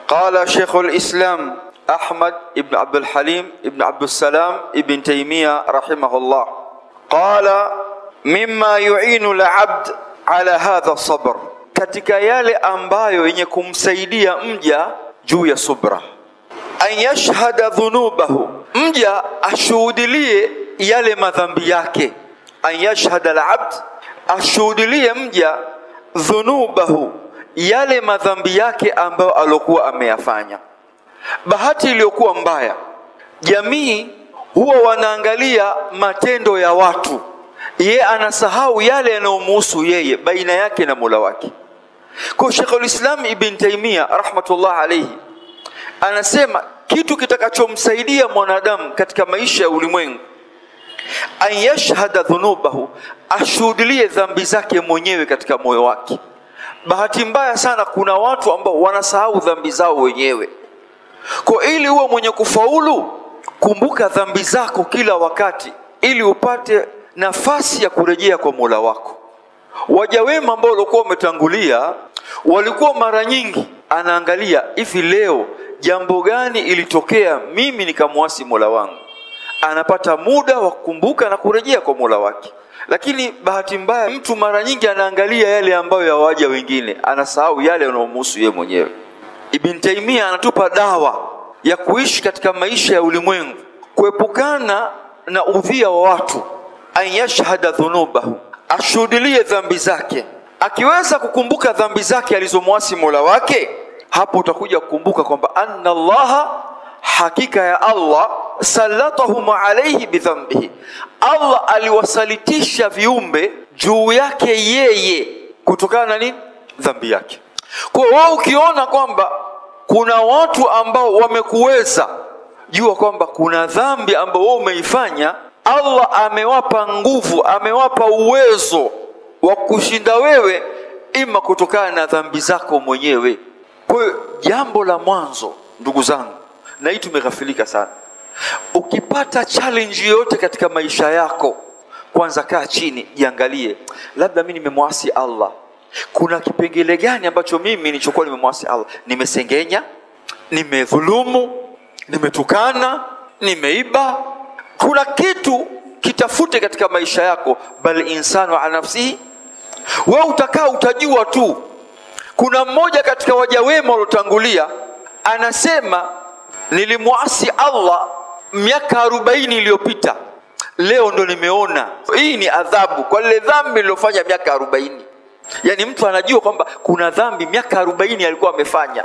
قال شيخ الإسلام أحمد ابن عبد الحليم ابن عبد السلام ابن تيمية رحمه الله قال مما يعين العبد على هذا الصبر, katika yale ambayo yenye kumsaidia mja juu ya subra, an yashhada dhunubahu, mja ashuhudilie yale madhambi yake. An yashhada al-abd, ashuhudilie mja dhunubahu, yale madhambi yake ambayo alokuwa ameyafanya. Bahati iliyokuwa mbaya, jamii huwa wanaangalia matendo ya watu, yeye anasahau yale yanayomhusu yeye baina yake na Mola wake. Kwa Sheikhul Islam Ibn Taymiyyah rahmatullah alayhi anasema kitu kitakachomsaidia mwanadamu katika maisha ya ulimwengu, an yashhada dhunubahu, ashuhudilie dhambi zake mwenyewe katika moyo wake. Bahati mbaya sana kuna watu ambao wanasahau dhambi zao wenyewe. Kwa ili uwe mwenye kufaulu, kumbuka dhambi zako kila wakati ili upate nafasi ya kurejea kwa Mola wako. Waja wema ambao walikuwa wametangulia walikuwa mara nyingi anaangalia hivi, leo jambo gani ilitokea mimi nikamwasi Mola wangu, anapata muda wa kukumbuka na kurejea kwa Mola wake. Lakini bahati mbaya mtu mara nyingi anaangalia yale ambayo ya waja wengine, anasahau yale yanayomhusu yeye mwenyewe. Ibn Taymiyyah anatupa dawa ya kuishi katika maisha ya ulimwengu, kuepukana na udhia wa watu. An yashhada dhunubahu, ashuhudilie dhambi zake. Akiweza kukumbuka dhambi zake alizomwasi Mola wake, hapo utakuja kukumbuka kwamba anna Allaha, hakika ya Allah, sallatahum alayhi bidhambihi, Allah aliwasalitisha viumbe juu yake yeye kutokana na nini? Dhambi yake. Kwa hiyo ukiona kwamba kuna watu ambao wamekuweza, jua kwamba kuna dhambi ambao wewe umeifanya, Allah amewapa nguvu, amewapa uwezo wa kushinda wewe, ima kutokana na dhambi zako mwenyewe. Kwa hiyo jambo la mwanzo, ndugu zangu, na hii tumeghafilika sana, ukipata challenge yote katika maisha yako, kwanza kaa chini, jiangalie, labda mimi nimemwasi Allah. Kuna kipengele gani ambacho mimi nilichokuwa nimemwasi Allah? Nimesengenya, nimedhulumu, nimetukana, nimeiba. Kuna kitu kitafute katika maisha yako, bal insanu ala nafsihi. Wewe utakaa utajua tu. Kuna mmoja katika waja wema waliotangulia anasema, nilimwasi Allah miaka 40 iliyopita, leo ndo nimeona hii ni adhabu kwa ile dhambi nilofanya miaka 40. Yani mtu anajua kwamba kuna dhambi miaka 40 alikuwa amefanya.